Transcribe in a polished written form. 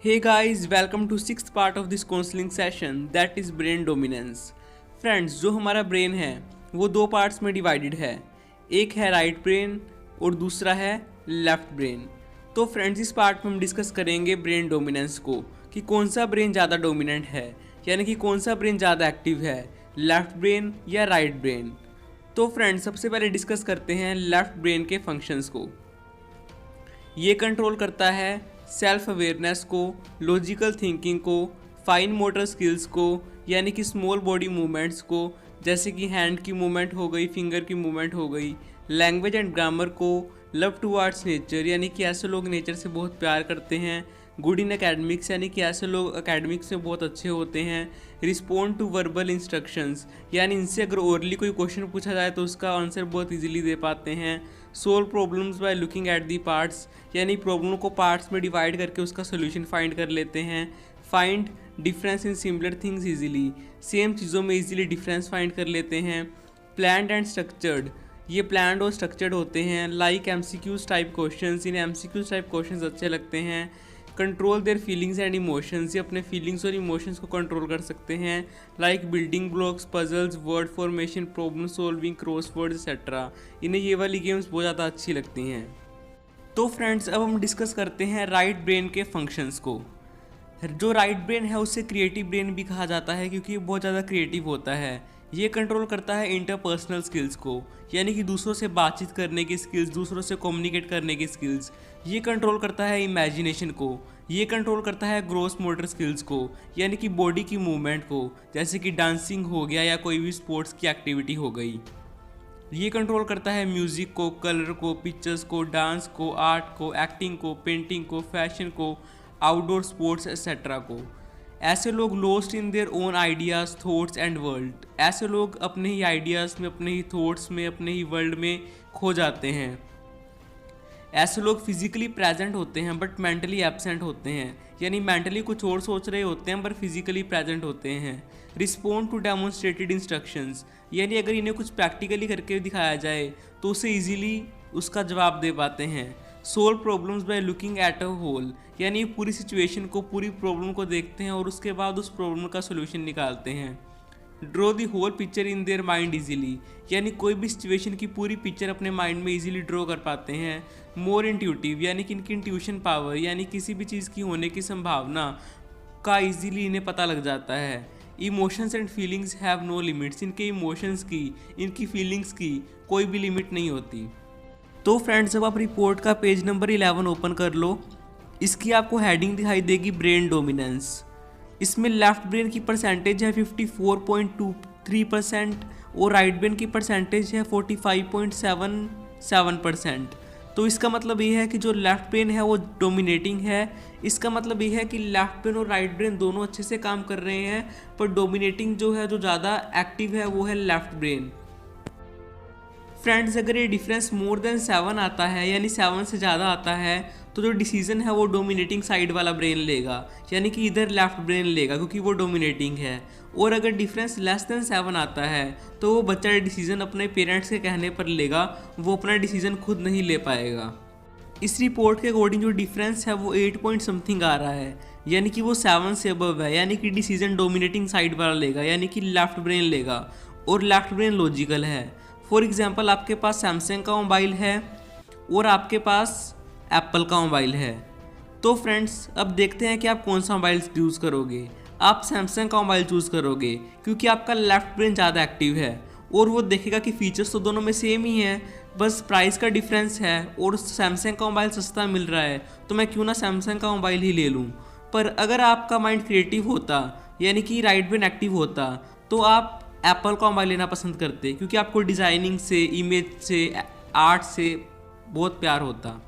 Hey guys, welcome to sixth part of this counseling session that is brain dominance. Friends, जो हमारा brain है वो दो parts में डिवाइडेड है। एक है राइट ब्रेन और दूसरा है लेफ्ट ब्रेन। तो फ्रेंड्स, इस पार्ट में हम डिस्कस करेंगे ब्रेन डोमिनेंस को कि कौन सा ब्रेन ज़्यादा डोमिनेंट है, यानी कि कौन सा ब्रेन ज़्यादा एक्टिव है, लेफ्ट ब्रेन या राइट ब्रेन। तो फ्रेंड्स, सबसे पहले डिस्कस करते हैं लेफ्ट ब्रेन के फंक्शंस को। ये कंट्रोल करता है सेल्फ अवेयरनेस को, लॉजिकल थिंकिंग को, फाइन मोटर स्किल्स को, यानी कि स्मॉल बॉडी मूवमेंट्स को, जैसे कि हैंड की मूवमेंट हो गई, फिंगर की मूवमेंट हो गई, लैंग्वेज एंड ग्रामर को, लव टुवार्ड्स नेचर, यानी कि ऐसे लोग नेचर से बहुत प्यार करते हैं, गुड इन एकेडमिक्स, यानी कि ऐसे लोग एकेडमिक्स में बहुत अच्छे होते हैं, रिस्पॉन्ड टू वर्बल इंस्ट्रक्शंस, यानी इनसे अगर ओरली कोई क्वेश्चन पूछा जाए तो उसका आंसर बहुत इजीली दे पाते हैं, solve problems by looking at the parts, यानी प्रॉब्लम को पार्ट्स में डिवाइड करके उसका सोल्यूशन फाइंड कर लेते हैं, find difference in similar things easily, same चीज़ों में इजीली डिफरेंस फाइंड कर लेते हैं, प्लान्ड एंड स्ट्रक्चर्ड, ये प्लान्ड और स्ट्रक्चर्ड होते हैं, लाइक एमसीक्यूज टाइप क्वेश्चंस, इन एमसीक्यूज टाइप क्वेश्चंस अच्छे लगते हैं, control their feelings and emotions, ये अपने फीलिंग्स और इमोशंस को कंट्रोल कर सकते हैं, like building blocks, puzzles, word formation, problem solving, crossword etcetera, इन्हें ये वाली गेम्स बहुत ज़्यादा अच्छी लगती हैं। तो फ्रेंड्स, अब हम डिस्कस करते हैं राइट ब्रेन के फंक्शंस को। जो राइट ब्रेन है उसे क्रिएटिव ब्रेन भी कहा जाता है क्योंकि ये बहुत ज़्यादा क्रिएटिव होता है। ये कंट्रोल करता है इंटरपर्सनल स्किल्स को, यानी कि दूसरों से बातचीत करने की स्किल्स, दूसरों से कम्युनिकेट करने की स्किल्स। ये कंट्रोल करता है इमेजिनेशन को। ये कंट्रोल करता है ग्रोस मोटर स्किल्स को, यानी कि बॉडी की मूवमेंट को, जैसे कि डांसिंग हो गया या कोई भी स्पोर्ट्स की एक्टिविटी हो गई। ये कंट्रोल करता है म्यूज़िक को, कलर को, पिक्चर्स को, डांस को, आर्ट को, एक्टिंग को, पेंटिंग को, फैशन को, आउटडोर स्पोर्ट्स एक्सेट्रा को। ऐसे लोग lost in their own ideas, thoughts and world, ऐसे लोग अपने ही आइडियाज़ में, अपने ही थॉट्स में, अपने ही वर्ल्ड में खो जाते हैं। ऐसे लोग फिजिकली प्रेजेंट होते हैं बट मेंटली एब्सेंट होते हैं, यानी मेंटली कुछ और सोच रहे होते हैं पर फिजिकली प्रेजेंट होते हैं। रिस्पॉन्ड टू डेमोन्स्ट्रेटेड इंस्ट्रक्शंस, यानी अगर इन्हें कुछ प्रैक्टिकली करके दिखाया जाए तो उसे इजीली उसका जवाब दे पाते हैं। Solve problems by looking at a whole, यानी पूरी सिचुएशन को, पूरी प्रॉब्लम को देखते हैं और उसके बाद उस प्रॉब्लम का सोल्यूशन निकालते हैं। Draw the whole picture in their mind easily, यानी कोई भी सिचुएशन की पूरी पिक्चर अपने माइंड में इजीली ड्रॉ कर पाते हैं। मोर इंट्यूटिव, यानी कि इनकी इंट्यूशन पावर, यानी किसी भी चीज़ की होने की संभावना का इजीली इन्हें पता लग जाता है। Emotions and feelings have no limits, इनके इमोशंस की, इनकी फीलिंग्स की कोई भी लिमिट नहीं होती। तो फ्रेंड्स, अब आप रिपोर्ट का पेज नंबर 11 ओपन कर लो। इसकी आपको हेडिंग दिखाई देगी ब्रेन डोमिनेंस। इसमें लेफ्ट ब्रेन की परसेंटेज है 54.23% और राइट ब्रेन की परसेंटेज है 45.77%। तो इसका मतलब ये है कि जो लेफ्ट ब्रेन है वो डोमिनेटिंग है। इसका मतलब ये है कि लेफ्ट ब्रेन और राइट ब्रेन दोनों अच्छे से काम कर रहे हैं, पर डोमिनेटिंग जो है, जो ज़्यादा एक्टिव है, वो है लेफ्ट ब्रेन। फ्रेंड्स, अगर ये डिफरेंस मोर देन 7 आता है, यानी 7 से ज़्यादा आता है, तो जो डिसीजन है वो डोमिनेटिंग साइड वाला ब्रेन लेगा, यानी कि इधर लेफ्ट ब्रेन लेगा क्योंकि वो डोमिनेटिंग है। और अगर डिफरेंस लेस देन 7 आता है तो वो बच्चा डिसीजन अपने पेरेंट्स के कहने पर लेगा, वो अपना डिसीजन खुद नहीं ले पाएगा। इस रिपोर्ट के अकॉर्डिंग जो डिफरेंस है वो 8 पॉइंट समथिंग आ रहा है, यानी कि वो 7 से अबव है, यानी कि डिसीजन डोमिनेटिंग साइड वाला लेगा, यानी कि लेफ्ट ब्रेन लेगा। और लेफ्ट ब्रेन लॉजिकल है। फॉर एग्जाम्पल, आपके पास सैमसंग का मोबाइल है और आपके पास एप्पल का मोबाइल है। तो फ्रेंड्स, अब देखते हैं कि आप कौन सा मोबाइल यूज़ करोगे। आप सैमसंग का मोबाइल चूज़ करोगे क्योंकि आपका लेफ्ट ब्रेन ज़्यादा एक्टिव है और वो देखेगा कि फीचर्स तो दोनों में सेम ही हैं, बस प्राइस का डिफरेंस है और सैमसंग का मोबाइल सस्ता मिल रहा है, तो मैं क्यों ना सैमसंग का मोबाइल ही ले लूँ। पर अगर आपका माइंड क्रिएटिव होता, यानी कि राइट ब्रेन एक्टिव होता, तो आप एप्पल का मोबाइल लेना पसंद करते क्योंकि आपको डिज़ाइनिंग से, इमेज से, आर्ट से बहुत प्यार होता।